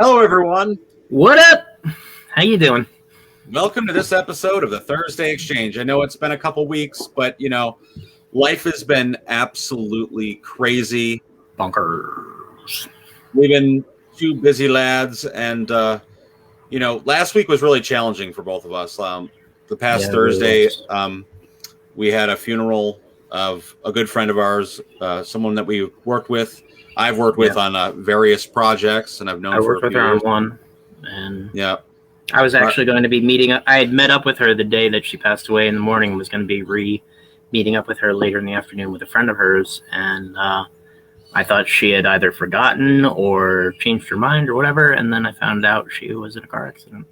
Hello, everyone. What up? How you doing? Welcome to this episode of the Thursday Exchange. I know it's been a couple weeks, but life has been absolutely crazy. Bonkers. We've been two busy lads, and last week was really challenging for both of us. The past Thursday, we had a funeral of a good friend of ours, someone that we worked with. I've worked with on various projects, and I've known. I worked with her on one, and yeah, I was actually going to be meeting up. I had met up with her the day that she passed away in the morning, and was going to be meeting up with her later in the afternoon with a friend of hers, and I thought she had either forgotten or changed her mind or whatever, and then I found out she was in a car accident.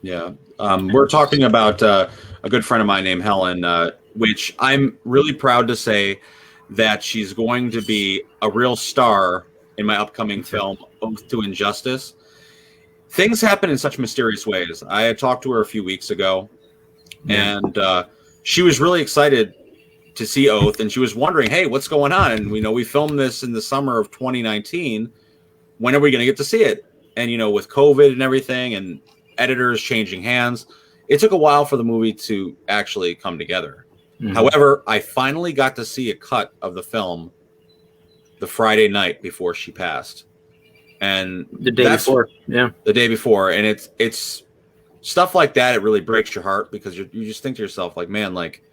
Yeah, we're talking about a good friend of mine named Helen, which I'm really proud to say that she's going to be a real star in my upcoming film, Oath to Injustice. Things happen in such mysterious ways. I had talked to her a few weeks ago, and she was really excited to see Oath, and she was wondering, hey, what's going on? And we filmed this in the summer of 2019. When are we going to get to see it? And with COVID and everything, and editors changing hands, it took a while for the movie to actually come together. Mm-hmm. However, I finally got to see a cut of the film the Friday night before she passed, and the day before, and it's stuff like that. It really breaks your heart because you just think to yourself, like, man, like,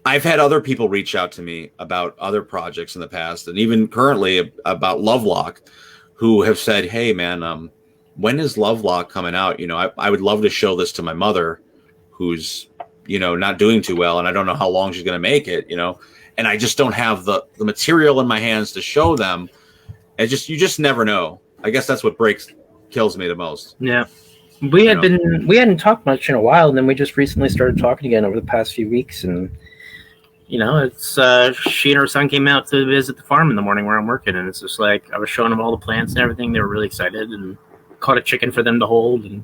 I've had other people reach out to me about other projects in the past, and even currently about Lovelock, who have said, hey, man, when is Lovelock coming out? I would love to show this to my mother, who's not doing too well, and I don't know how long she's going to make it, and I just don't have the material in my hands to show them. You just never know. I guess that's what kills me the most. Yeah. We hadn't talked much in a while, and then we just recently started talking again over the past few weeks, and it's she and her son came out to visit the farm in the morning where I'm working, and it's just like I was showing them all the plants and everything. They were really excited, and caught a chicken for them to hold, and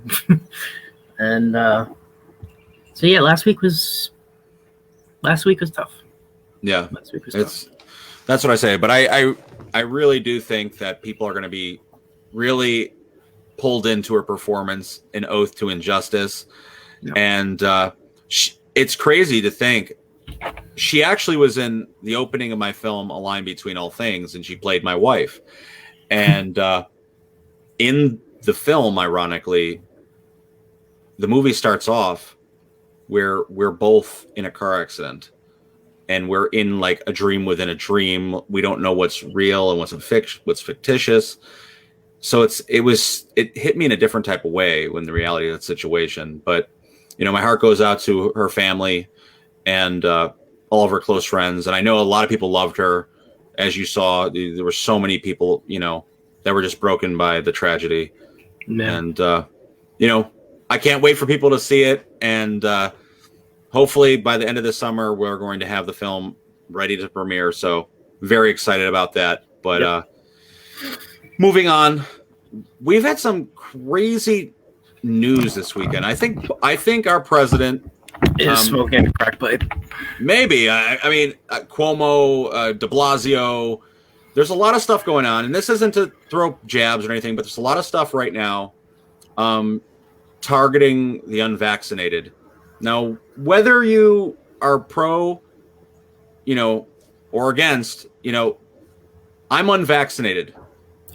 and so yeah, last week was tough. Yeah, last week was tough. That's what I say, but I really do think that people are going to be really pulled into her performance in Oath to Injustice, and it's crazy to think she actually was in the opening of my film A Line Between All Things, and she played my wife, and in the film, ironically, the movie starts off where we're both in a car accident, and we're in like a dream within a dream. We don't know what's real and what's fictitious. So it hit me in a different type of way when the reality of that situation. But my heart goes out to her family and all of her close friends, and I know a lot of people loved her. As you saw, there were so many people that were just broken by the tragedy. And I can't wait for people to see it, and hopefully by the end of the summer we're going to have the film ready to premiere. So very excited about that. But moving on, we've had some crazy news this weekend. I think our president is smoking a crack pipe. Maybe. I mean, Cuomo, de Blasio. There's a lot of stuff going on, and this isn't to throw jabs or anything, but there's a lot of stuff right now targeting the unvaccinated. Now, whether you are pro, or against, I'm unvaccinated.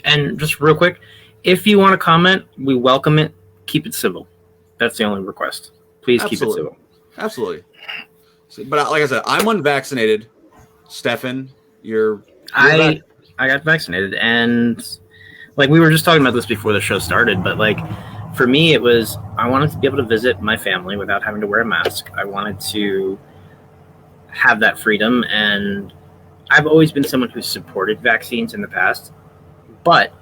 And just real quick, if you want to comment, we welcome it. Keep it civil. That's the only request. Please keep it civil. Absolutely. But like I said, I'm unvaccinated. Stefan, I got vaccinated, and like we were just talking about this before the show started, but like for me it was I wanted to be able to visit my family without having to wear a mask. I wanted to have that freedom, and I've always been someone who's supported vaccines in the past, but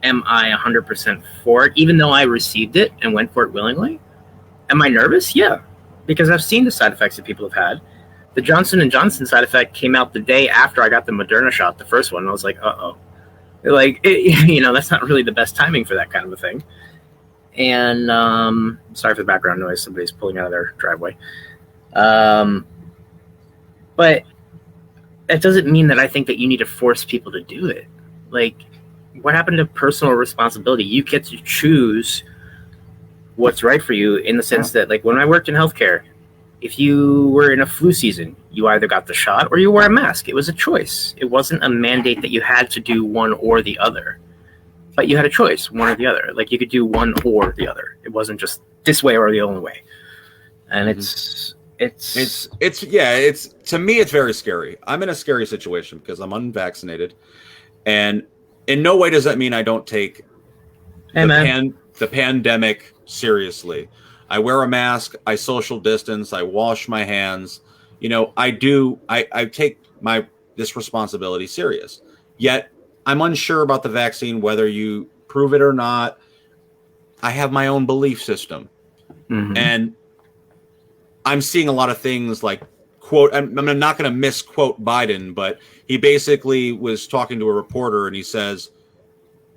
am I 100% for it even though I received it and went for it willingly? Am I nervous? Yeah, because I've seen the side effects that people have had. The Johnson & Johnson side effect came out the day after I got the Moderna shot, the first one, and I was like, uh-oh. Like, that's not really the best timing for that kind of a thing. And sorry for the background noise. Somebody's pulling out of their driveway. But that doesn't mean that I think that you need to force people to do it. Like, what happened to personal responsibility? You get to choose what's right for you, in the sense that, like, when I worked in healthcare, if you were in a flu season, you either got the shot or you wore a mask. It was a choice. It wasn't a mandate that you had to do one or the other, but you had a choice, one or the other. Like, you could do one or the other. It wasn't just this way or the only way. And it's to me, it's very scary. I'm in a scary situation because I'm unvaccinated, and in no way does that mean I don't take the pandemic seriously. I wear a mask, I social distance, I wash my hands. You know, I take this responsibility serious. Yet I'm unsure about the vaccine, whether you prove it or not. I have my own belief system. And I'm seeing a lot of things like, quote, I'm not going to misquote Biden, but he basically was talking to a reporter and he says,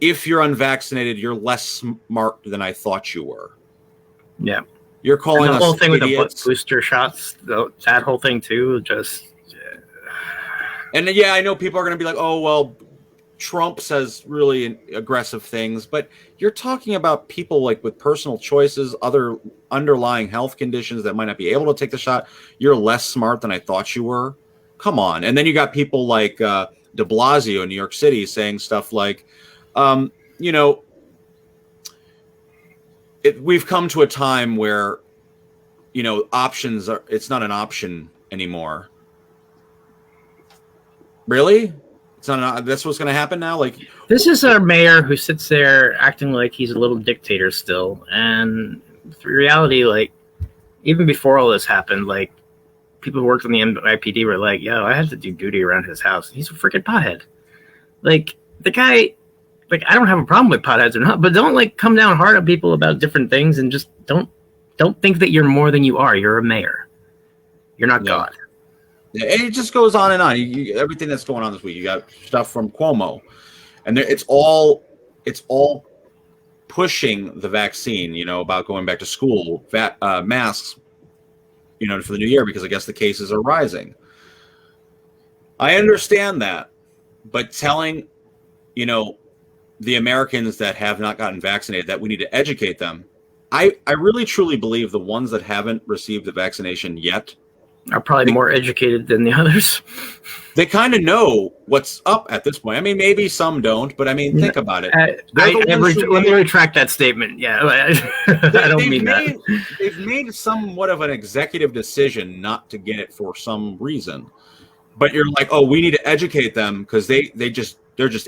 if you're unvaccinated, you're less smart than I thought you were. Yeah. You're calling and the us whole thing idiots. With the booster shots, that whole thing too, just. And yeah, I know people are going to be like, oh, well, Trump says really aggressive things, but you're talking about people like with personal choices, other underlying health conditions that might not be able to take the shot. You're less smart than I thought you were. Come on. And then you got people like de Blasio in New York City saying stuff like, you know, we've come to a time where, you know, it's not an option anymore. Really? That's what's going to happen now? Like, this is our mayor who sits there acting like he's a little dictator still. And the reality, like, even before all this happened, like, people who worked on the NYPD were like, yo, I had to do duty around his house. He's a freaking pothead. Like, the guy, like, I don't have a problem with potheads or not, but don't, like, come down hard on people about different things, and just don't think that you're more than you are. You're a mayor. You're not God. Yeah, it just goes on and on. Everything that's going on this week, you got stuff from Cuomo, and it's all pushing the vaccine. You know, about going back to school, masks. You know, for the new year, because I guess the cases are rising. I understand that, but telling, you know, the Americans that have not gotten vaccinated that we need to educate them. I really truly believe the ones that haven't received the vaccination yet are probably more educated than the others. They kind of know what's up at this point. I mean, maybe some don't, but I mean, think about it. Let me retract that statement. Yeah, I don't mean that. They've made somewhat of an executive decision not to get it for some reason. But you're like, oh, we need to educate them because they're just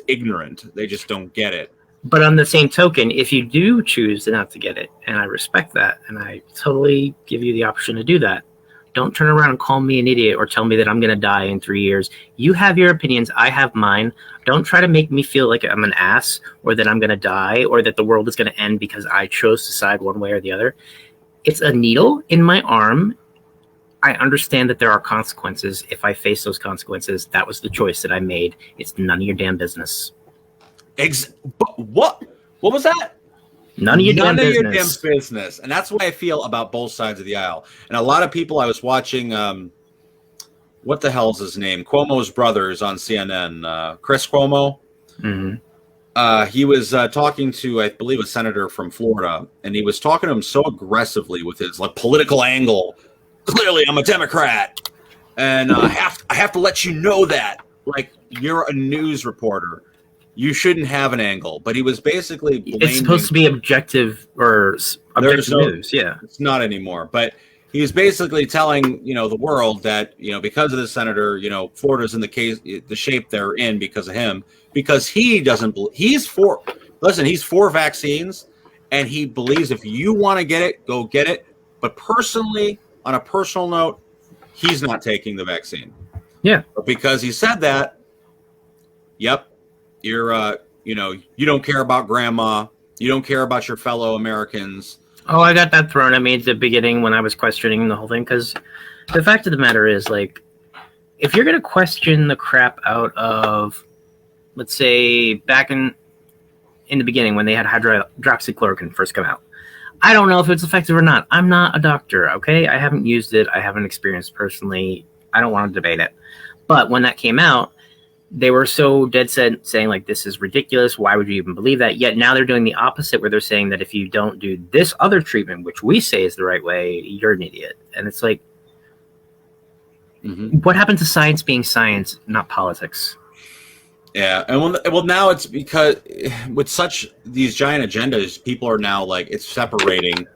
ignorant. They just don't get it. But on the same token, if you do choose not to get it, and I respect that, and I totally give you the option to do that, don't turn around and call me an idiot or tell me that I'm going to die in 3 years. You have your opinions. I have mine. Don't try to make me feel like I'm an ass or that I'm going to die or that the world is going to end because I chose to side one way or the other. It's a needle in my arm. I understand that there are consequences. If I face those consequences, that was the choice that I made. It's none of your damn business. What was that? None of your damn business. And that's what I feel about both sides of the aisle. And a lot of people, I was watching, what the hell's his name? Cuomo's brother is on CNN, Chris Cuomo. Mm-hmm. He was talking to, I believe, a senator from Florida, and he was talking to him so aggressively with his like political angle. Clearly, I'm a Democrat, and I have to let you know that. Like, you're a news reporter. You shouldn't have an angle, but he was basically blaming, it's supposed to be objective or objective news. Yeah, it's not anymore. But he was basically telling the world that because of this senator, Florida's in the shape they're in because of him, because he doesn't believe he's for vaccines, and he believes if you want to get it, go get it. But personally, on a personal note, he's not taking the vaccine. Yeah, but because he said that, yep. You're, you don't care about grandma. You don't care about your fellow Americans. Oh, I got that thrown at me at the beginning when I was questioning the whole thing. Because the fact of the matter is, like, if you're going to question the crap out of, let's say, back in the beginning when they had hydroxychloroquine first come out, I don't know if it's effective or not. I'm not a doctor, okay? I haven't used it. I haven't experienced personally. I don't want to debate it. But when that came out, they were so dead set saying like, this is ridiculous. Why would you even believe that? Yet now they're doing the opposite, where they're saying that if you don't do this other treatment, which we say is the right way, you're an idiot. And it's like, what happened to science being science, not politics? Yeah, and well, now it's because with such these giant agendas, people are now like it's separating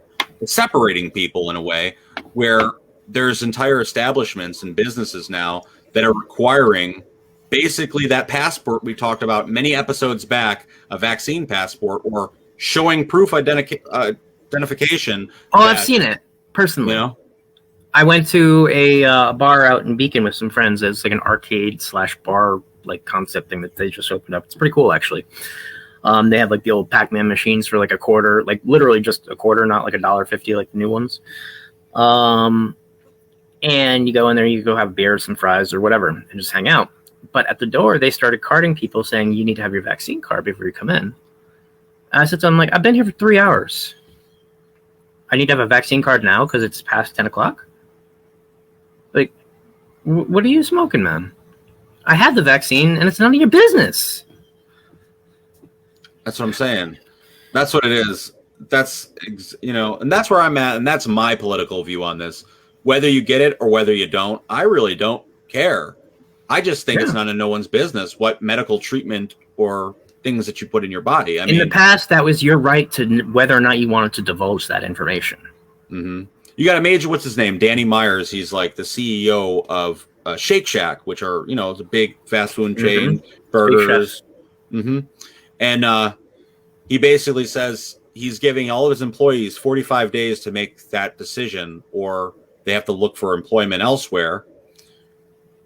people in a way where there's entire establishments and businesses now that are requiring basically that passport we talked about many episodes back, a vaccine passport or showing proof identification. Oh, I've seen it personally. You know? I went to a bar out in Beacon with some friends. It's like an arcade / bar like concept thing that they just opened up. It's pretty cool, actually. They have like the old Pac-Man machines for like a quarter, like literally just a quarter, not like $1.50 like the new ones. And you go in there, you go have beer, some fries or whatever, and just hang out. But at the door, they started carding people saying you need to have your vaccine card before you come in. And I said to them, like, I've been here for 3 hours. I need to have a vaccine card now because it's past 10 o'clock? Like, what are you smoking, man? I had the vaccine, and it's none of your business. That's what I'm saying. That's what it is. That's, you know, and that's where I'm at, and that's my political view on this. Whether you get it or whether you don't, I really don't care. I just think it's none of no one's business what medical treatment or things that you put in your body. I mean, in the past, that was your right to whether or not you wanted to divulge that information. Mm-hmm. You got a major, what's his name? Danny Myers. He's like the CEO of Shake Shack, which are, you know, the big fast food chain, burgers. And he basically says he's giving all of his employees 45 days to make that decision, or they have to look for employment elsewhere.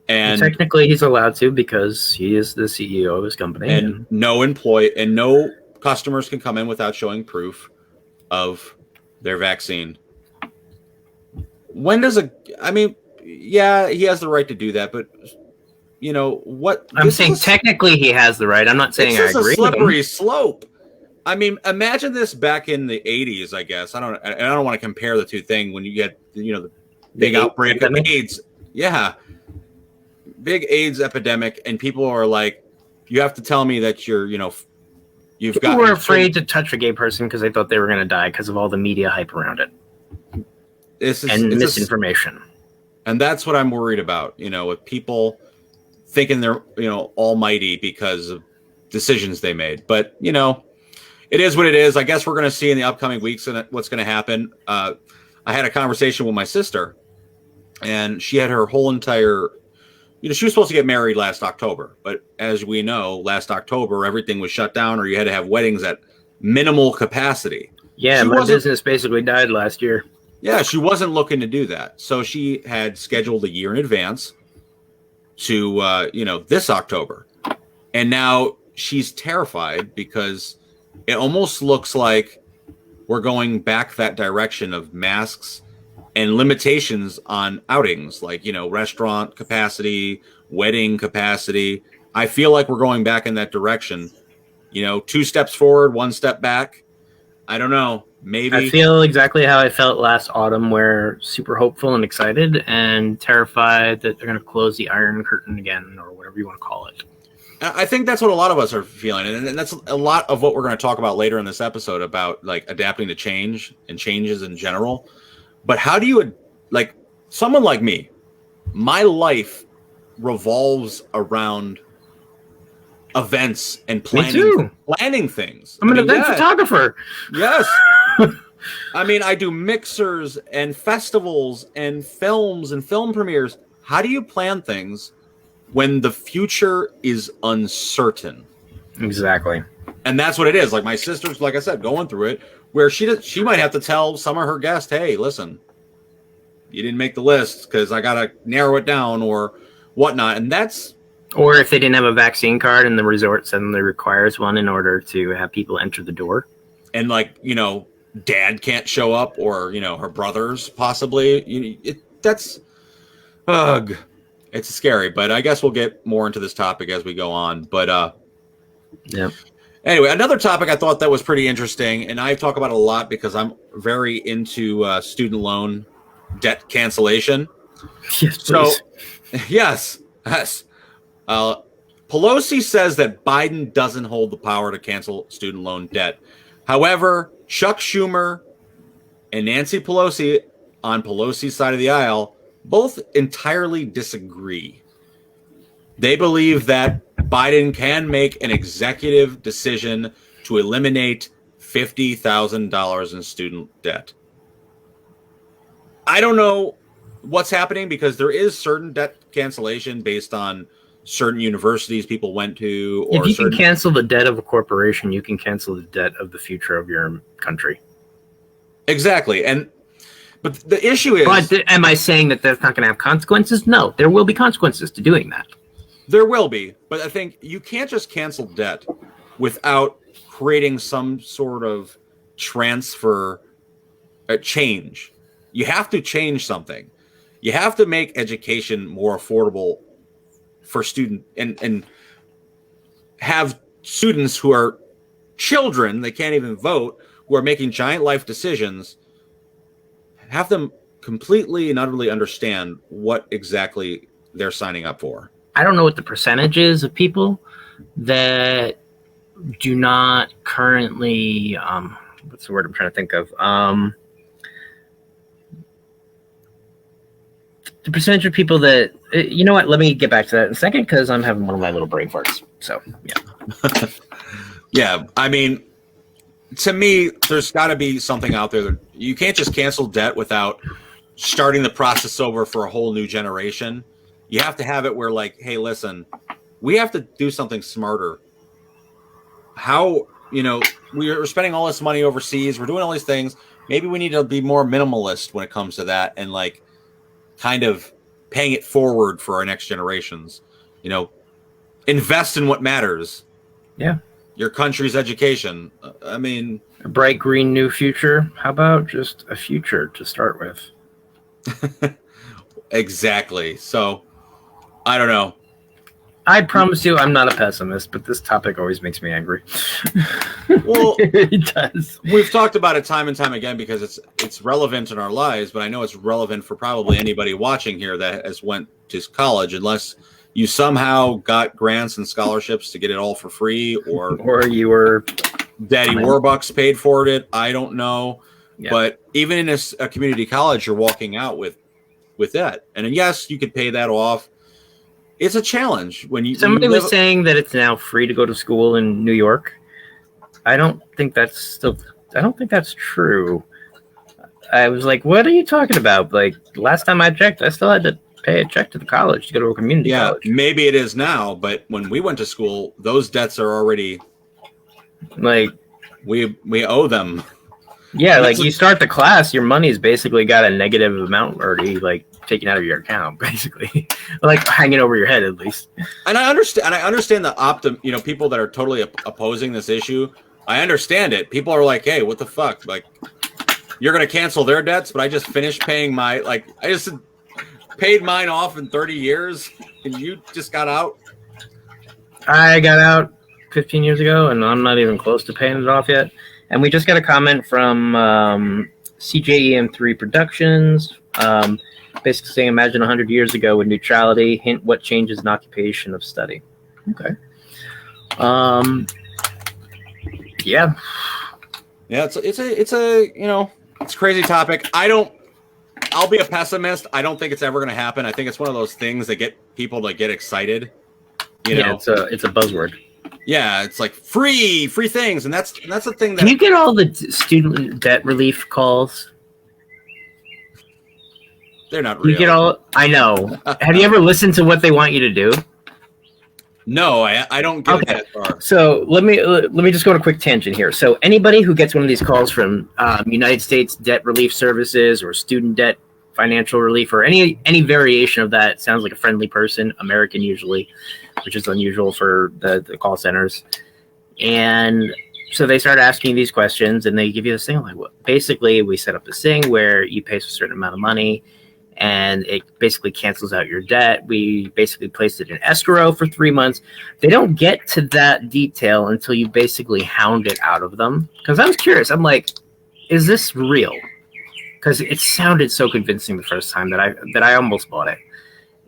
And technically he's allowed to because he is the CEO of his company. And no customers can come in without showing proof of their vaccine. Yeah, he has the right to do that, but you know what? I'm saying technically he has the right. I'm not saying I agree. It's a slippery slope. I mean, imagine this back in the 80s, I guess. I don't want to compare the two things when you get, you know, the big outbreak of AIDS. Yeah. Big AIDS epidemic, and people are like, you have to tell me that you're, you know, people were afraid to touch a gay person because they thought they were going to die because of all the media hype around it. And misinformation. And that's what I'm worried about, you know, with people thinking they're, you know, almighty because of decisions they made. But, you know, it is what it is. I guess we're going to see in the upcoming weeks what's going to happen. I had a conversation with my sister, and she had her whole entire, you know, she was supposed to get married last October. But as we know, last October, everything was shut down, or you had to have weddings at minimal capacity. Yeah, my business basically died last year. Yeah, she wasn't looking to do that. So she had scheduled a year in advance to, you know, this October. And now she's terrified because it almost looks like we're going back that direction of masks and limitations on outings, like, you know, restaurant capacity, wedding capacity. I feel like we're going back in that direction. You know, 2 steps forward, 1 step back. I don't know. Maybe. I feel exactly how I felt last autumn, where super hopeful and excited and terrified that they're going to close the Iron Curtain again, or whatever you want to call it. I think that's what a lot of us are feeling. And that's a lot of what we're going to talk about later in this episode about like adapting to change and changes in general. But how do you, like, someone like me, my life revolves around events and planning things. I'm an event photographer. Yes. I mean, I do mixers and festivals and films and film premieres. How do you plan things when the future is uncertain? Exactly. And that's what it is. Like my sister's, like I said, going through it, where she might have to tell some of her guests, hey, listen, you didn't make the list because I got to narrow it down or whatnot. And that's... Or if they didn't have a vaccine card and the resort suddenly requires one in order to have people enter the door. And like, you know, dad can't show up, or, you know, her brothers possibly. That's... Ugh. It's scary, but I guess we'll get more into this topic as we go on. But yeah. Anyway, another topic I thought that was pretty interesting, and I talk about it a lot because I'm very into student loan debt cancellation. Yes, please. So, yes. Pelosi says that Biden doesn't hold the power to cancel student loan debt. However, Chuck Schumer and Nancy Pelosi on Pelosi's side of the aisle both entirely disagree. They believe that Biden can make an executive decision to eliminate $50,000 in student debt. I don't know what's happening because there is certain debt cancellation based on certain universities people went to. Or if you can cancel the debt of a corporation, you can cancel the debt of the future of your country. Exactly. But the issue is... But am I saying that that's not going to have consequences? No, there will be consequences to doing that. There will be. But I think you can't just cancel debt without creating some sort of transfer change. You have to change something. You have to make education more affordable for student and have students who are children, they can't even vote, who are making giant life decisions, have them completely and utterly understand what exactly they're signing up for. I don't know what the percentage is of people that do not currently, what's the word I'm trying to think of? The percentage of people that, you know what, let me get back to that in a second because I'm having one of my little brain farts. So, yeah. Yeah, I mean, to me, there's got to be something out there that you can't just cancel debt without starting the process over for a whole new generation. You have to have it where, like, hey, listen, we have to do something smarter. How, we're spending all this money overseas, we're doing all these things. Maybe we need to be more minimalist when it comes to that and, like, kind of paying it forward for our next generations. Invest in what matters. Yeah. Your country's education. I mean, a bright green new future. How about just a future to start with? Exactly. So, I don't know. I promise you, I'm not a pessimist, but this topic always makes me angry. Well, it does. We've talked about it time and time again because it's relevant in our lives, but I know it's relevant for probably anybody watching here that has went to college, unless you somehow got grants and scholarships to get it all for free, or you were Daddy Warbucks paid for it. I don't know, yeah. But even in a community college, you're walking out with that, and yes, you could pay that off. It's a challenge when you. Somebody was saying that it's now free to go to school in New York. I don't think that's true. I was like, what are you talking about? Like, last time I checked, I still had to pay a check to the college to go to a community college. Maybe it is now, but when we went to school, those debts are already like we owe them. Yeah, like you start the class, your money's basically got a negative amount already, like taken out of your account, basically, like hanging over your head at least. And I understand the people that are totally opposing this issue. I understand it. People are like, hey, what the fuck? Like, you're going to cancel their debts, but I just finished paying I just paid mine off in 30 years and you just got out. I got out 15 years ago and I'm not even close to paying it off yet. And we just got a comment from CJEM3 Productions, basically saying, imagine 100 years ago with neutrality, hint what changes in occupation of study. Okay. Yeah. Yeah, it's a crazy topic. I'll be a pessimist. I don't think it's ever going to happen. I think it's one of those things that get people to get excited. It's a buzzword. Yeah, it's like free things, and that's the thing. Can you get all the student debt relief calls? They're not real. You get all. I know. Have you ever listened to what they want you to do? No, I don't get that far. So let me just go on a quick tangent here. So anybody who gets one of these calls from United States Debt Relief Services or Student Debt Financial Relief or any variation of that, sounds like a friendly person, American usually, which is unusual for the call centers. And so they start asking these questions and they give you this thing like, well, basically we set up this thing where you pay a certain amount of money and it basically cancels out your debt. We basically placed it in escrow for 3 months. They don't get to that detail until you basically hound it out of them. Because I was curious. I'm like, is this real? Because it sounded so convincing the first time that I almost bought it.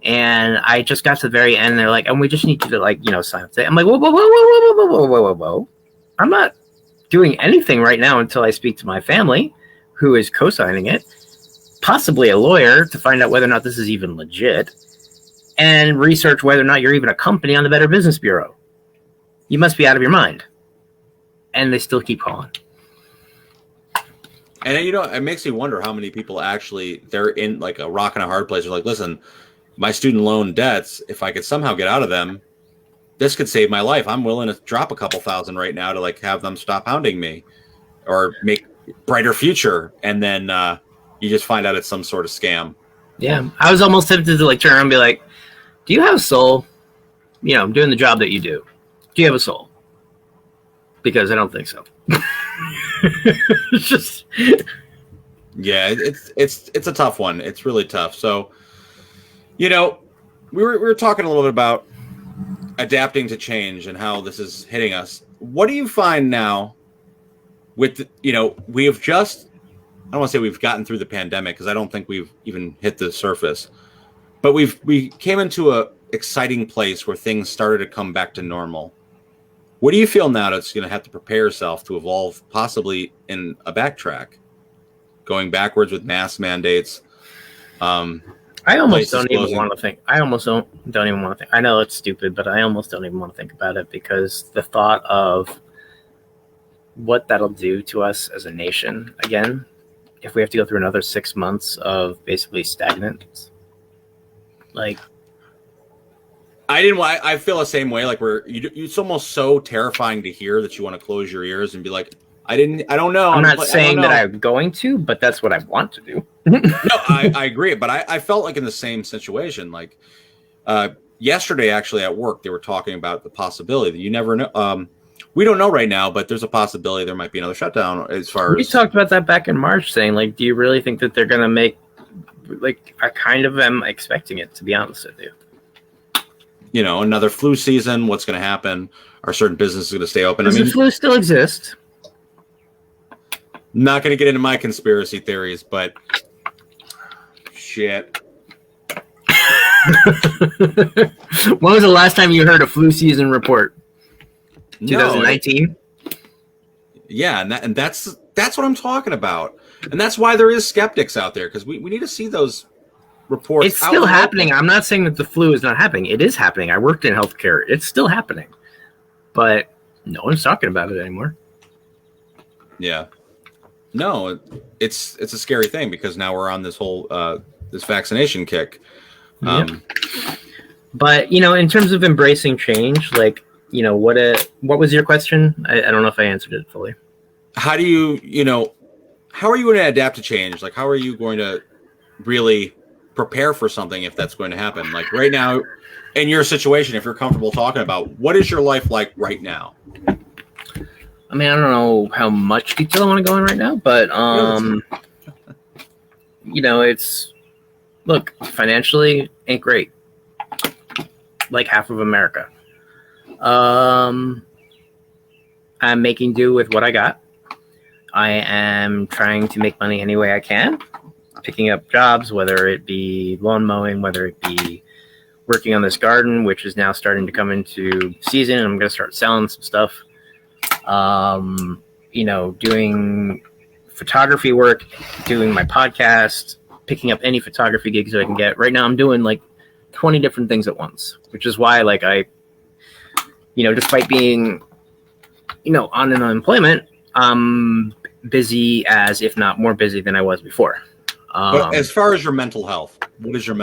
And I just got to the very end. And they're like, and we just need you to like, sign up. I'm like, whoa, whoa, whoa, whoa, whoa, whoa, whoa, whoa, whoa, whoa. I'm not doing anything right now until I speak to my family, who is co-signing it, possibly a lawyer to find out whether or not this is even legit, and research whether or not you're even a company on the Better Business Bureau. You must be out of your mind. And they still keep calling. And it makes me wonder how many people actually, they're in like a rock and a hard place. They're like, listen, my student loan debts, if I could somehow get out of them, this could save my life. I'm willing to drop a couple thousand right now to like have them stop hounding me or make brighter future. And then you just find out it's some sort of scam. Yeah. I was almost tempted to like turn around and be like, do you have a soul? Doing the job that you do. Do you have a soul? Because I don't think so. It's just yeah, it's a tough one. It's really tough. So, we were talking a little bit about adapting to change and how this is hitting us. What do you find now with we have just, I don't want to say we've gotten through the pandemic because I don't think we've even hit the surface, but we came into a exciting place where things started to come back to normal. What do you feel now that's going to have to prepare yourself to evolve possibly in a backtrack, going backwards with mask mandates? I almost don't even want to think. I almost don't even want to think. I know it's stupid, but I almost don't even want to think about it because the thought of what that'll do to us as a nation, again, if we have to go through another 6 months of basically stagnant, like. I feel the same way. Like it's almost so terrifying to hear that you want to close your ears and be like, I don't know. I'm not saying that I'm going to, but that's what I want to do. No, I agree. But I felt like in the same situation. Like yesterday, actually at work, they were talking about the possibility that you never know. We don't know right now, but there's a possibility there might be another shutdown. We talked about that back in March, saying like, do you really think that they're going to make? Like, I kind of am expecting it, to be honest with you. Another flu season, what's going to happen? Are certain businesses going to stay open? Does the flu still exist? Not going to get into my conspiracy theories, but shit. When was the last time you heard a flu season report? 2019? Yeah, and that's what I'm talking about. And that's why there is skeptics out there, because we need to see those reports. It's still happening. I'm not saying that the flu is not happening. It is happening. I worked in healthcare. It's still happening. But no one's talking about it anymore. Yeah. No, it's a scary thing because now we're on this whole this vaccination kick. But in terms of embracing change, like what was your question? I don't know if I answered it fully. How do you how are you going to adapt to change? Like, how are you going to really prepare for something if that's going to happen? Like right now, in your situation, if you're comfortable talking about, what is your life like right now? I mean, I don't know how much detail I want to go in right now, but it's financially ain't great. Like half of America. I'm making do with what I got. I am trying to make money any way I can, picking up jobs, whether it be lawn mowing, whether it be working on this garden, which is now starting to come into season, and I'm going to start selling some stuff. Doing photography work, doing my podcast, picking up any photography gigs that I can get. Right now I'm doing like 20 different things at once, which is why despite being, on unemployment, I'm busy if not more busy than I was before. But as far as your mental health, what is your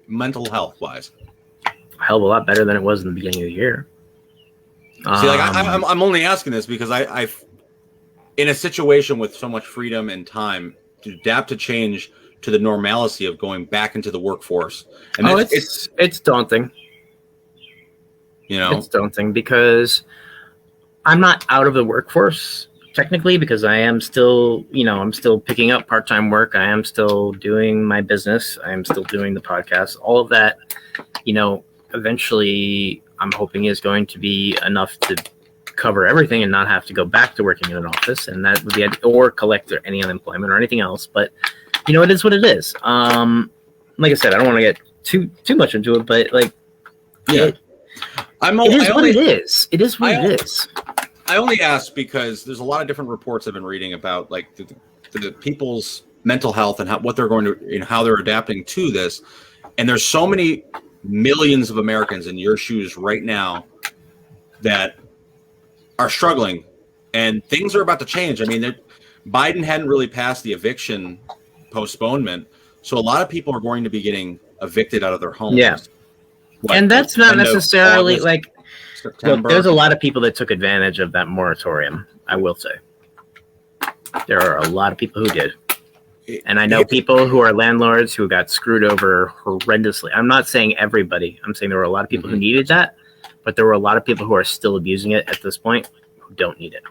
mental health wise? A hell of a lot better than it was in the beginning of the year. See, I'm only asking this because I've in a situation with so much freedom and time to adapt to change to the normalcy of going back into the workforce. And it's daunting. It's daunting because I'm not out of the workforce technically, because I am still, I'm still picking up part-time work. I am still doing my business. I am still doing the podcast. All of that, eventually I'm hoping is going to be enough to cover everything and not have to go back to working in an office, and that would be, or collect any unemployment or anything else. But it is what it is. Like I said, I don't want to get too much into it, but like, Yeah. it is what it is. It is what it is. I only ask because there's a lot of different reports I've been reading about like the people's mental health and what they're going to, how they're adapting to this. And there's so many millions of Americans in your shoes right now that are struggling, and things are about to change. I mean, Biden hadn't really passed the eviction postponement, so a lot of people are going to be getting evicted out of their homes. Yeah. And that's not necessarily like, look, there's a lot of people that took advantage of that moratorium, I will say. There are a lot of people who did. And I know people who are landlords who got screwed over horrendously. I'm not saying everybody. I'm saying there were a lot of people who needed that, but there were a lot of people who are still abusing it at this point who don't need it.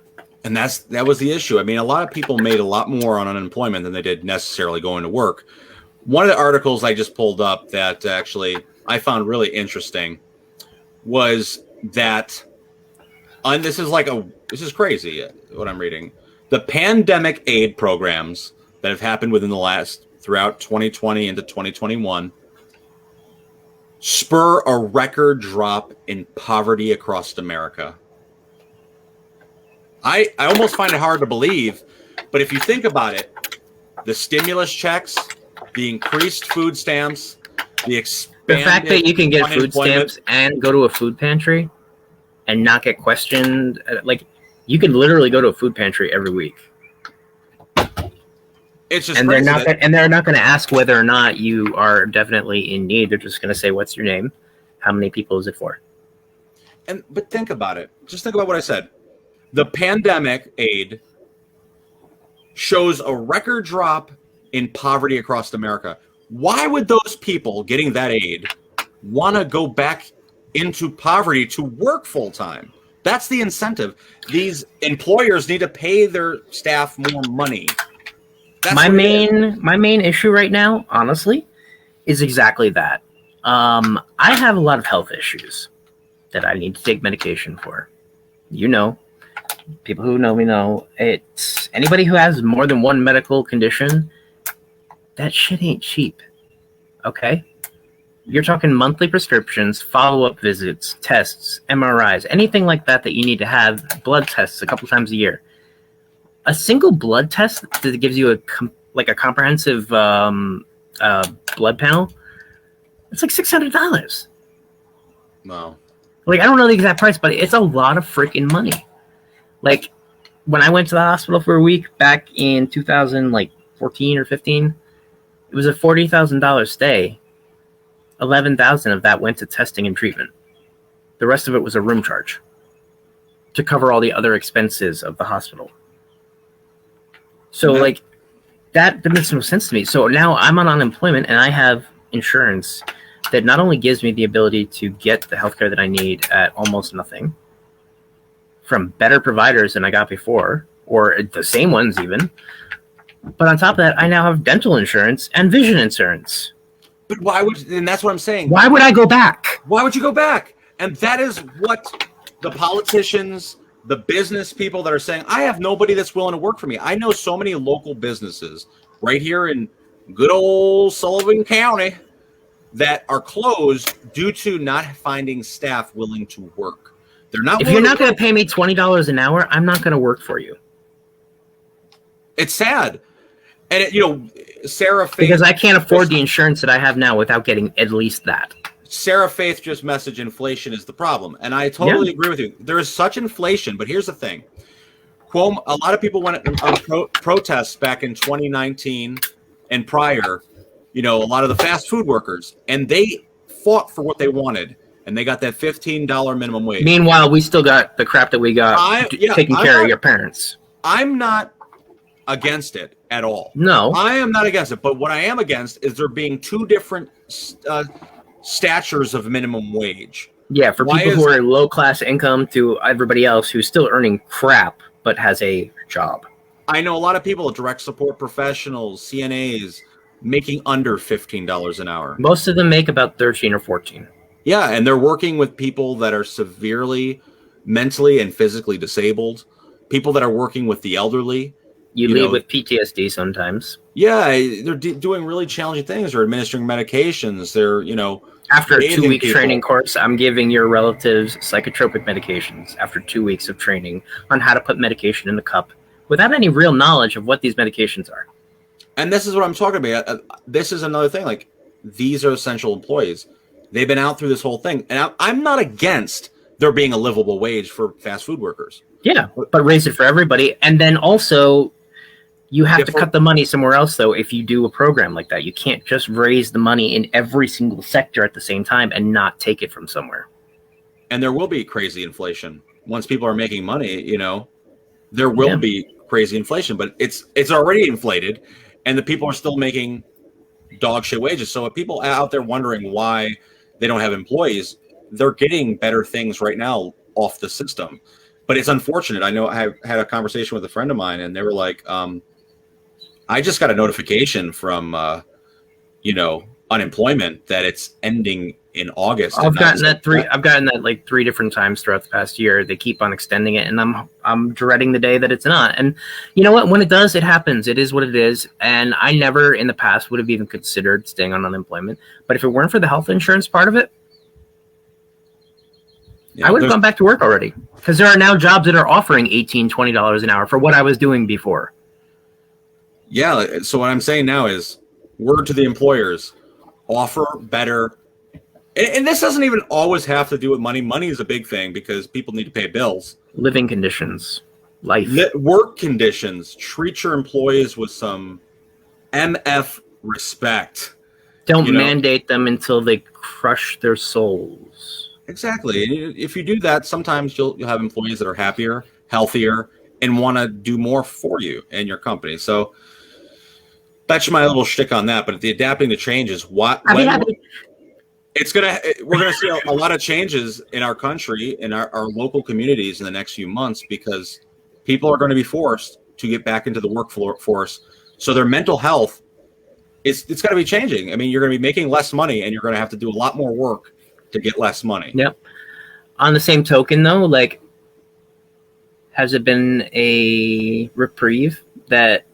And that was the issue. I mean, a lot of people made a lot more on unemployment than they did necessarily going to work. One of the articles I just pulled up that actually I found really interesting was that, and this is crazy what I'm reading. The pandemic aid programs that have happened throughout 2020 into 2021 spur a record drop in poverty across America. I almost find it hard to believe, but if you think about it, the stimulus checks, the increased food stamps, the fact that you can get food stamps and go to a food pantry and not get questioned, like you can literally go to a food pantry every week. It's just and they're not going to ask whether or not you are definitely in need. They're just going to say, "What's your name? How many people is it for?" But think about it. Just think about what I said. The pandemic aid shows a record drop in poverty across America. Why would those people getting that aid want to go back into poverty to work full time? That's the incentive. These employers need to pay their staff more money. My main issue right now, honestly, is exactly that. I have a lot of health issues that I need to take medication for. People who know me know, it's anybody who has more than one medical condition, that shit ain't cheap. Okay? You're talking monthly prescriptions, follow-up visits, tests, MRIs, anything like that you need to have, blood tests a couple times a year. A single blood test that gives you a comprehensive blood panel, it's like $600. Wow. Like, I don't know the exact price, but it's a lot of freaking money. Like, when I went to the hospital for a week back in 2014 or 15, it was a $40,000 stay. $11,000 of that went to testing and treatment. The rest of it was a room charge to cover all the other expenses of the hospital. So, that makes no sense to me. So now I'm on unemployment and I have insurance that not only gives me the ability to get the healthcare that I need at almost nothing from better providers than I got before, or the same ones even, but on top of that, I now have dental insurance and vision insurance. But and that's what I'm saying. Why would I go back? Why would you go back? And that is what the politicians, the business people that are saying, I have nobody that's willing to work for me. I know so many local businesses right here in good old Sullivan County that are closed due to not finding staff willing to work. They're not. If you're not going to pay me $20 an hour, I'm not going to work for you. It's sad. And, Sarah Faith... Because I can't afford the insurance that I have now without getting at least that. Sarah Faith just messaged inflation is the problem. And I totally agree with you. There is such inflation, but here's the thing. Cuomo, a lot of people went on protests back in 2019 and prior, a lot of the fast food workers, and they fought for what they wanted. And they got that $15 minimum wage. Meanwhile, we still got the crap that we got taking care of your parents. I'm not against it at all. No. I am not against it. But what I am against is there being two different statures of minimum wage. Yeah, for people who are low-class income to everybody else who's still earning crap but has a job. I know a lot of people, direct support professionals, CNAs, making under $15 an hour. Most of them make about 13 or 14. Yeah, and they're working with people that are severely mentally and physically disabled, people that are working with the elderly, You leave with PTSD sometimes. Yeah, they're doing really challenging things. They're administering medications. They're, after a 2-week people. training course, I'm giving your relatives psychotropic medications after 2 weeks of training on how to put medication in the cup without any real knowledge of what these medications are. And this is what I'm talking about. This is another thing. Like, these are essential employees. They've been out through this whole thing. And I'm not against there being a livable wage for fast food workers. Yeah, but raise it for everybody. And then also, you have to cut the money somewhere else, though, if you do a program like that. You can't just raise the money in every single sector at the same time and not take it from somewhere. And there will be crazy inflation. Once people are making money, there will be crazy inflation. But it's already inflated, and the people are still making dog shit wages. So if people out there wondering why they don't have employees, they're getting better things right now off the system. But it's unfortunate. I know I had a conversation with a friend of mine, and they were like, I just got a notification from, unemployment that it's ending in August. I've gotten that like 3 different times throughout the past year. They keep on extending it, and I'm dreading the day that it's not. And you know what? When it does, it happens. It is what it is. And I never in the past would have even considered staying on unemployment. But if it weren't for the health insurance part of it, I would have gone back to work already, because there are now jobs that are offering $18, $20 an hour for what I was doing before. Yeah. So what I'm saying now is, word to the employers, offer better. And this doesn't even always have to do with money. Money is a big thing because people need to pay bills. Living conditions, life. Work conditions. Treat your employees with some MF respect. Don't mandate them until they crush their souls. Exactly. If you do that, sometimes you'll have employees that are happier, healthier, and want to do more for you and your company. So that's my little shtick on that. But the adapting to change is we're gonna see a lot of changes in our country, in our local communities in the next few months, because people are going to be forced to get back into the workforce. So their mental health, it's going to be changing. I mean, you're going to be making less money, and you're going to have to do a lot more work to get less money. Yep. On the same token, though, like, has it been a reprieve that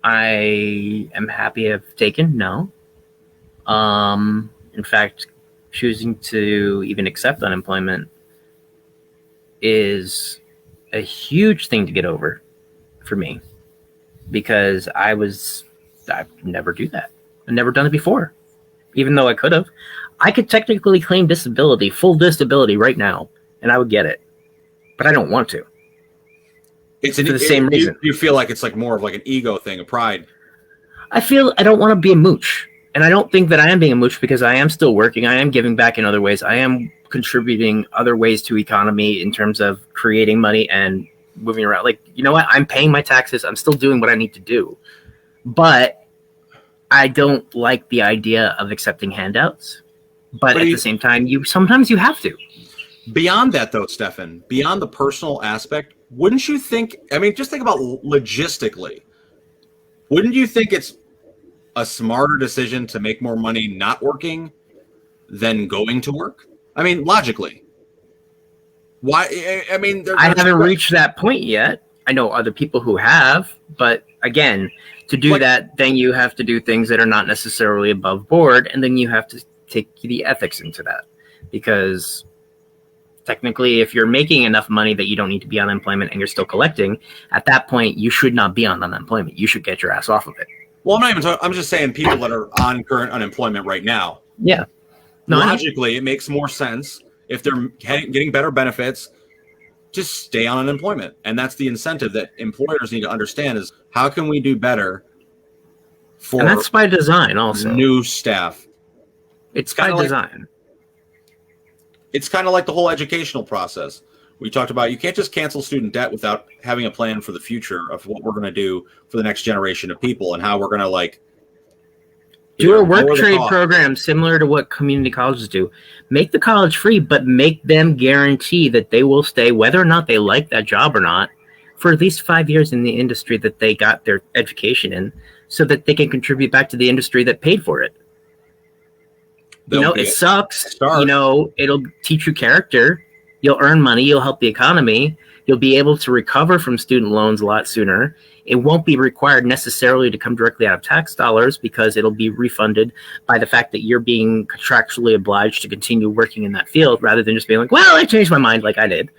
I am happy to have taken? No. In fact, choosing to even accept unemployment is a huge thing to get over for me, because I've never do that. I've never done it before, even though I could have. I could technically claim disability, full disability right now, and I would get it, but I don't want to. It's for the same reason. You feel like it's like more of like an ego thing, a pride. I feel I don't want to be a mooch, and I don't think that I am being a mooch, because I am still working. I am giving back in other ways. I am contributing other ways to economy in terms of creating money and moving around. Like, you know what? I'm paying my taxes. I'm still doing what I need to do, but I don't like the idea of accepting handouts. But at the same time, sometimes you have to. Beyond that, though, Stefan, beyond the personal aspect, wouldn't you think, I mean, just think about logistically, wouldn't you think it's a smarter decision to make more money not working than going to work? I mean, logically. Why? I mean, I haven't reached that point yet. I know other people who have, but again, to do that, then you have to do things that are not necessarily above board, and then you have to take the ethics into that, because technically, if you're making enough money that you don't need to be on unemployment and you're still collecting, at that point, you should not be on unemployment. You should get your ass off of it. Well, I'm not even talking, I'm just saying people that are on current unemployment right now. Yeah. Logically, it makes more sense if they're getting better benefits, just stay on unemployment. And that's the incentive that employers need to understand, is how can we do better for, and that's by design also, new staff. It's by design. It's kind of like the whole educational process. We talked about, you can't just cancel student debt without having a plan for the future of what we're going to do for the next generation of people, and how we're going to do a work trade program similar to what community colleges do. Make the college free, but make them guarantee that they will stay, whether or not they like that job or not, for at least 5 years in the industry that they got their education in, so that they can contribute back to the industry that paid for it. It sucks. It'll teach you character, You'll earn money. You'll help the economy. You'll be able to recover from student loans a lot sooner. It won't be required necessarily to come directly out of tax dollars because it'll be refunded by the fact that you're being contractually obliged to continue working in that field rather than just being like, well, I changed my mind like I did.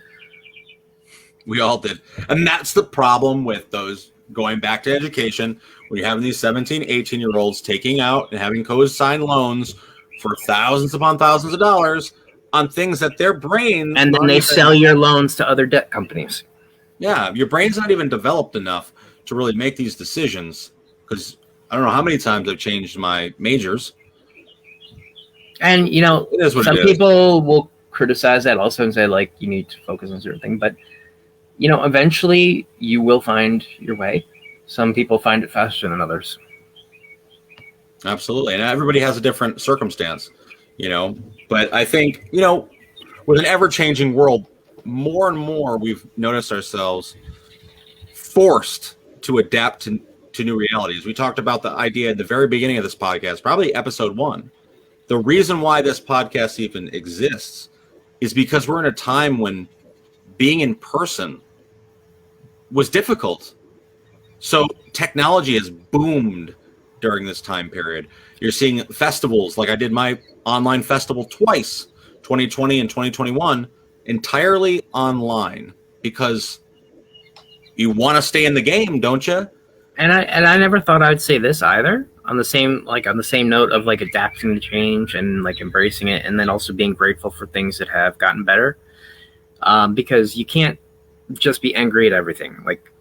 We all did. And that's the problem with those going back to education, when you're having these 17, 18-year-olds taking out and having co-signed loans for thousands upon thousands of dollars on things that their brain... And then they sell your loans to other debt companies. Yeah, your brain's not even developed enough to really make these decisions, because I don't know how many times I've changed my majors. And, you know, some people will criticize that also and say, like, you need to focus on certain things. But, you know, eventually you will find your way. Some people find it faster than others. Absolutely. And everybody has a different circumstance, you know. But I think, you know, with an ever-changing world, more and more we've noticed ourselves forced to adapt to new realities. We talked about the idea at the very beginning of this podcast, probably episode 1. The reason why this podcast even exists is because we're in a time when being in person was difficult. So technology has boomed during this time period. You're seeing festivals, like I did my online festival twice, 2020 and 2021, entirely online, because you want to stay in the game, don't you? And I never thought I'd say this either. On the same note of like adapting to change and like embracing it, and then also being grateful for things that have gotten better, because you can't just be angry at everything. Like,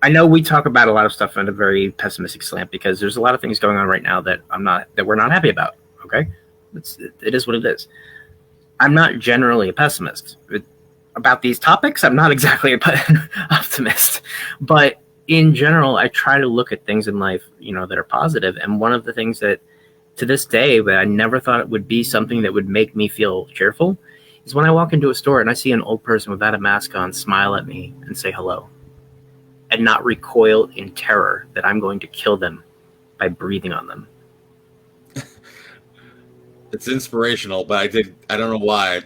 I know we talk about a lot of stuff on a very pessimistic slant because there's a lot of things going on right now that we're not happy about. Okay, it is what it is. I'm not generally a pessimist about these topics. I'm not exactly an optimist, but in general, I try to look at things in life, you know, that are positive. And one of the things that, to this day, that I never thought it would be something that would make me feel cheerful, is when I walk into a store and I see an old person without a mask on smile at me and say hello, and not recoil in terror that I'm going to kill them by breathing on them. It's inspirational, but I don't know why.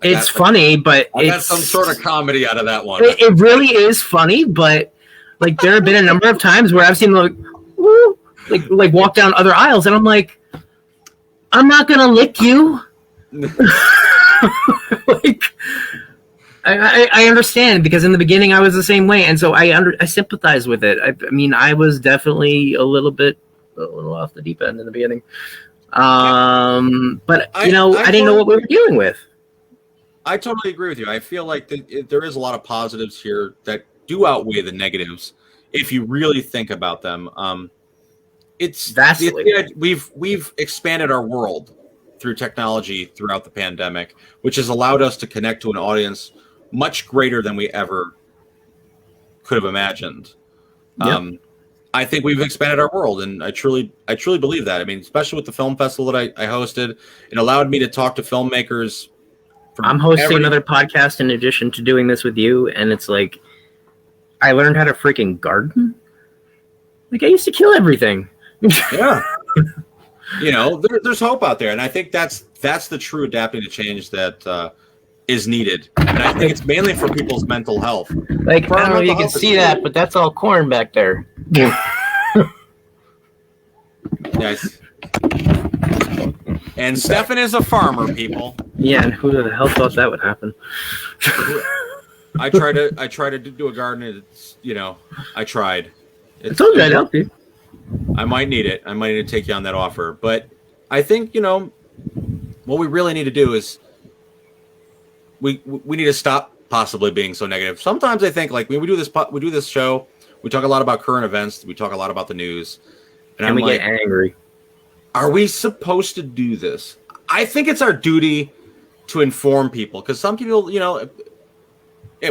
It's funny, but I got some sort of comedy out of that one. It really is funny, but like there have been a number of times where I've seen like walk down other aisles, and I'm like, I'm not gonna lick you. Like, I understand, because in the beginning I was the same way, and so I sympathize with it. I mean, I was definitely a little off the deep end in the beginning. But you know, I didn't know what we were dealing with. I totally agree with you. I feel like there is a lot of positives here that do outweigh the negatives if you really think about them. It's vastly. We've expanded our world through technology throughout the pandemic, which has allowed us to connect to an audience much greater than we ever could have imagined. Yep. I think we've expanded our world, and I truly believe that. I mean, especially with the film festival that I hosted, it allowed me to talk to filmmakers. I'm hosting another podcast in addition to doing this with you, and it's like I learned how to freaking garden. Like, I used to kill everything. Yeah. You know, there's hope out there, and I think that's the true adapting to change that is needed, and I think it's mainly for people's mental health. Like, I don't know if you can see that, but that's all corn back there. Nice. And Stefan is a farmer, people. Yeah, and who the hell thought that would happen? I try to do a garden. And it's, you know, I tried. I told you I'd help you. I might need it. I might need to take you on that offer. But I think, you know, what we really need to do is we need to stop possibly being so negative. Sometimes I think, like, when we do this show, we talk a lot about current events, we talk a lot about the news, and we get angry. Are we supposed to do this? I think it's our duty to inform people, because some people, you know,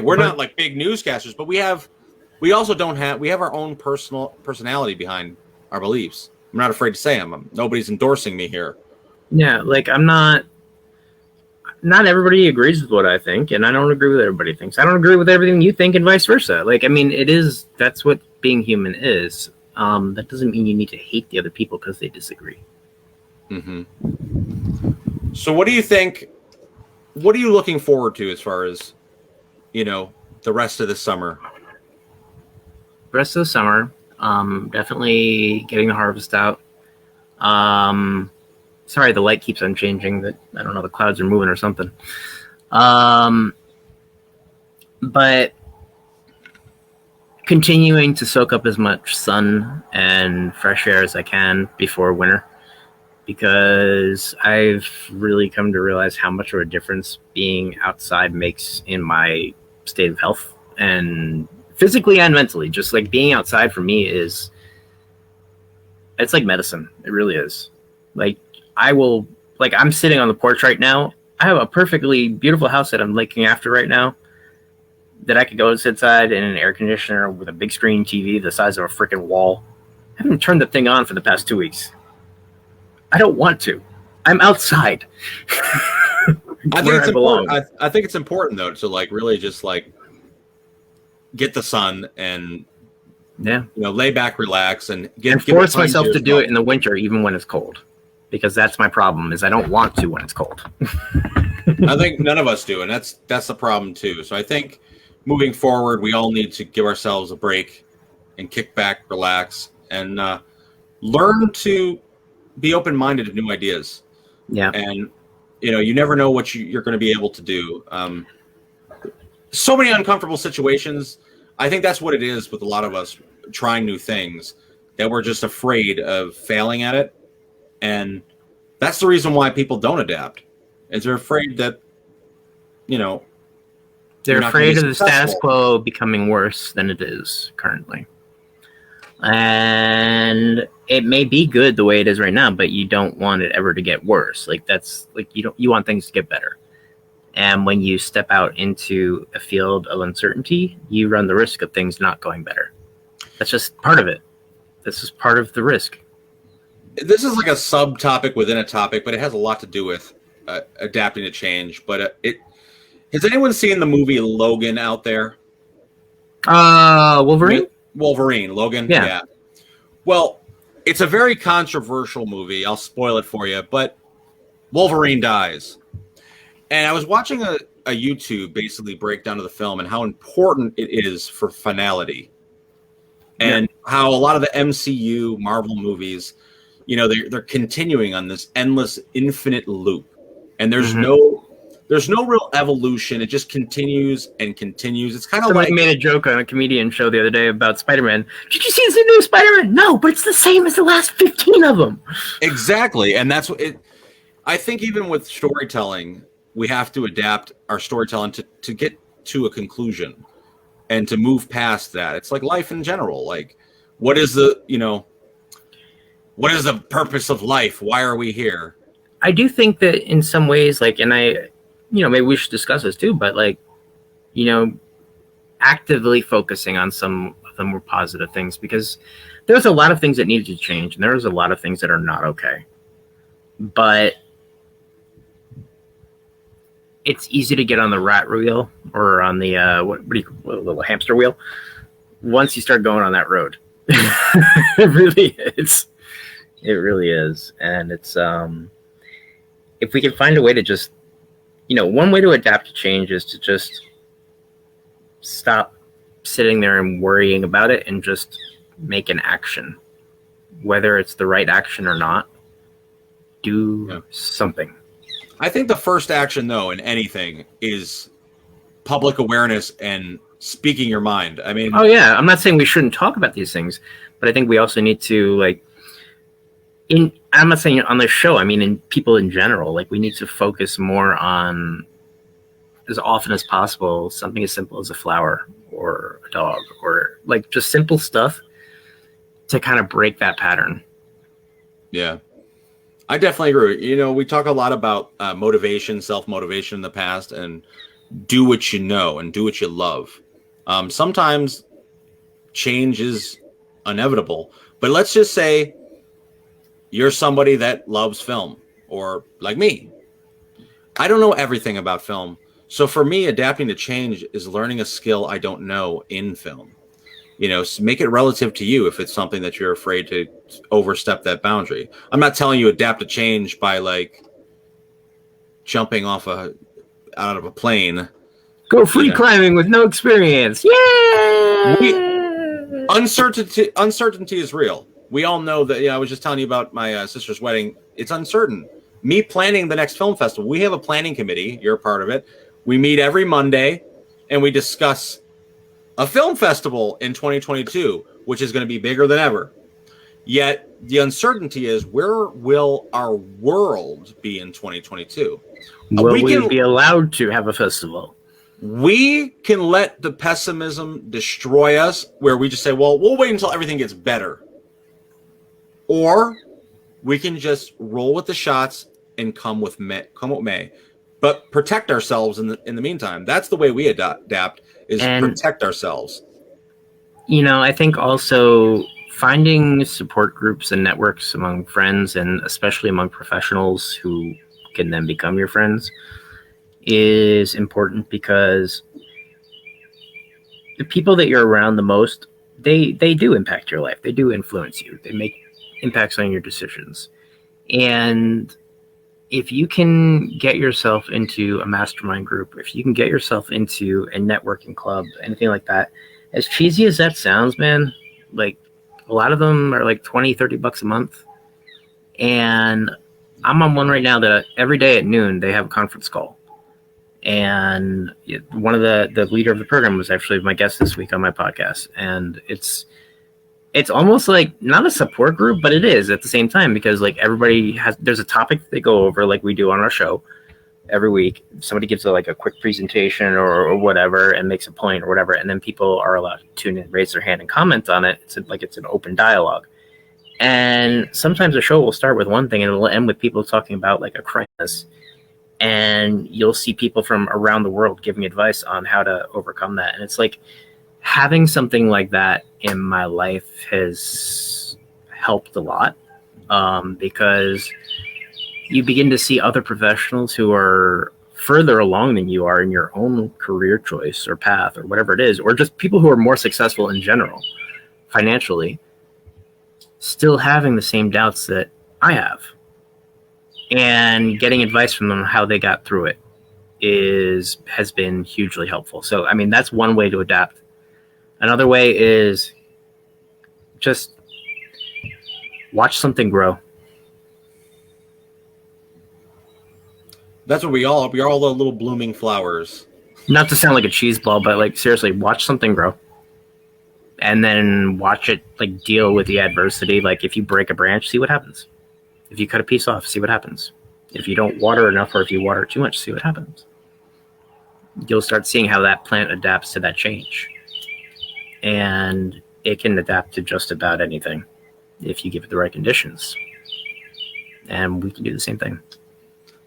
we're not like big newscasters, but we have our own personality behind our beliefs. I'm not afraid to say them. Nobody's endorsing me here. Yeah, like, I'm not everybody agrees with what I think, and I don't agree with everybody thinks. I don't agree with everything you think, and vice versa. Like, I mean, that's what being human is. That doesn't mean you need to hate the other people because they disagree. Mm-hmm. So what do you think? what are you looking forward to as far as, the rest of the summer? Rest of the summer, definitely getting the harvest out. Sorry, the light keeps on changing. That I don't know, the clouds are moving or something. But continuing to soak up as much sun and fresh air as I can before winter, because I've really come to realize how much of a difference being outside makes in my state of health, and physically and mentally. Just like being outside for me it's like medicine. It really is. Like I'm sitting on the porch right now. I have a perfectly beautiful house that I'm looking after right now, that I could go sit inside in an air conditioner with a big screen TV the size of a freaking wall. I haven't turned the thing on for the past 2 weeks. I don't want to. I'm outside. I think it's important. I think it's important though to really just get the sun and lay back, relax, and force myself to do it in the winter, even when it's cold, because that's my problem. Is I don't want to when it's cold. I think none of us do, and that's the problem too. So I think moving forward, we all need to give ourselves a break and kick back, relax, and learn to be open-minded to new ideas. Yeah. And, you never know what you're going to be able to do. So many uncomfortable situations. I think that's what it is with a lot of us trying new things, that we're just afraid of failing at it. And that's the reason why people don't adapt, is they're afraid that, they're afraid of the status quo becoming worse than it is currently. And it may be good the way it is right now, but you don't want it ever to get worse. You want things to get better. And when you step out into a field of uncertainty, you run the risk of things not going better. That's just part of it. This is part of the risk. This is like a subtopic within a topic, but it has a lot to do with adapting to change. But has anyone seen the movie Logan out there? Wolverine? Wolverine, Logan. Yeah. Well, it's a very controversial movie. I'll spoil it for you, but Wolverine dies. And I was watching a YouTube basically breakdown of the film and how important it is for finality, and how a lot of the MCU Marvel movies, they're continuing on this endless, infinite loop, and there's no real evolution. It just continues and continues. It's kind of Somebody made a joke on a comedian show the other day about Spider-Man. Did you see the new Spider-Man? No, but it's the same as the last 15 of them. Exactly, and that's what it. I think even with storytelling, we have to adapt our storytelling to get to a conclusion and to move past that. It's like life in general. Like, what is the purpose of life? Why are we here? I do think that in some ways, maybe we should discuss this too, but actively focusing on some of the more positive things, because there's a lot of things that need to change, and there's a lot of things that are not okay. But it's easy to get on the rat wheel or on the little hamster wheel once you start going on that road. It really is. It really is. And it's if we can find a way to just, one way to adapt to change is to just stop sitting there and worrying about it and just make an action, whether it's the right action or not. Do something. I think the first action, though, in anything is public awareness and speaking your mind. I mean, I'm not saying we shouldn't talk about these things, but I think we also need to I'm not saying on this show, I mean in people in general, we need to focus more on, as often as possible, something as simple as a flower or a dog, or just simple stuff to kind of break that pattern. Yeah. I definitely agree. We talk a lot about motivation, self-motivation in the past, and do what you know and do what you love. Sometimes change is inevitable, but let's just say you're somebody that loves film, or like me. I don't know everything about film. So for me, adapting to change is learning a skill I don't know in film. Make it relative to you if it's something that you're afraid to overstep that boundary. I'm not telling you adapt to change by jumping off a out of a plane. Go free climbing with no experience. Yay! Uncertainty is real. We all know that. I was just telling you about my sister's wedding. It's uncertain. Me planning the next film festival. We have a planning committee. You're a part of it. We meet every Monday and we discuss a film festival in 2022, which is going to be bigger than ever. Yet the uncertainty is, where will our world be in 2022? Will we be allowed to have a festival? We can let the pessimism destroy us, where we just say, well, we'll wait until everything gets better. Or we can just roll with the shots and come what may. But protect ourselves in the meantime. That's the way we adapt, is protect ourselves. I think also finding support groups and networks among friends, and especially among professionals who can then become your friends, is important, because the people that you're around the most, they do impact your life. They do influence you. They make impacts on your decisions. And if you can get yourself into a mastermind group, if you can get yourself into a networking club, anything like that, as cheesy as that sounds, man, like a lot of them are like $20-$30 a month. And I'm on one right now that every day at noon, they have a conference call. And one of the leader of the program was actually my guest this week on my podcast. And it's almost like not a support group, but it is at the same time, because like there's a topic that they go over, like we do on our show every week. Somebody gives a quick presentation or whatever and makes a point or whatever. And then people are allowed to tune in, raise their hand and comment on it. It's an open dialogue. And sometimes the show will start with one thing and it'll end with people talking about like a crisis. And you'll see people from around the world giving advice on how to overcome that. And it's like, having something like that in my life has helped a lot, because you begin to see other professionals who are further along than you are in your own career choice or path or whatever it is, or just people who are more successful in general financially, still having the same doubts that I have, and getting advice from them on how they got through it has been hugely helpful. So, I mean, that's one way to adapt. Another way is just watch something grow. That's what we are all the little blooming flowers. Not to sound like a cheese ball, but like seriously, watch something grow. And then watch it like deal with the adversity. Like if you break a branch, see what happens. If you cut a piece off, see what happens. If you don't water enough, or if you water too much, see what happens. You'll start seeing how that plant adapts to that change. And it can adapt to just about anything if you give it the right conditions. And we can do the same thing.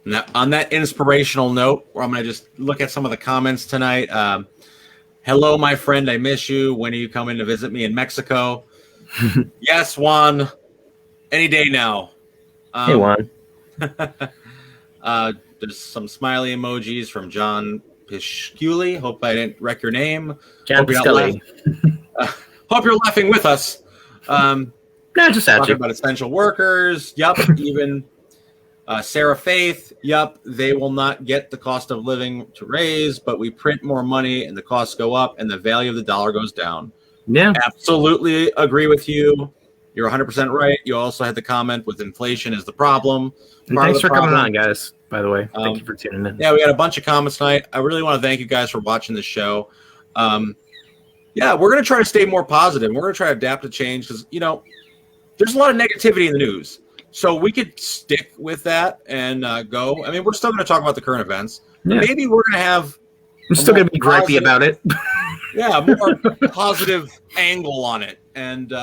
Now, on that inspirational note, I'm going to just look at some of the comments tonight. Hello, my friend. I miss you. When are you coming to visit me in Mexico? Yes, Juan. Any day now. Hey, Juan. There's some smiley emojis from John Pisculi. Hope I didn't wreck your name. John Pisculi. Hope you're laughing with us. No, just at talking you. about essential workers. Yup. Even Sarah Faith. Yup. They will not get the cost of living to raise, but we print more money and the costs go up and the value of the dollar goes down. Yeah. Absolutely agree with you. You're 100% right. You also had the comment with inflation is the problem. And thanks for coming on, guys, by the way. Thank you for tuning in. Yeah, we had a bunch of comments tonight. I really want to thank you guys for watching the show. Yeah, we're going to try to stay more positive. We're going to try to adapt to change because, there's a lot of negativity in the news. So we could stick with that and go. I mean, we're still going to talk about the current events. Yeah. Maybe we're going to have I'm still going to be gripey about it. Yeah, more positive angle on it. And,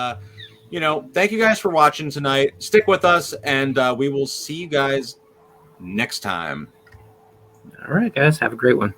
thank you guys for watching tonight. Stick with us, and we will see you guys next time. All right, guys. Have a great one.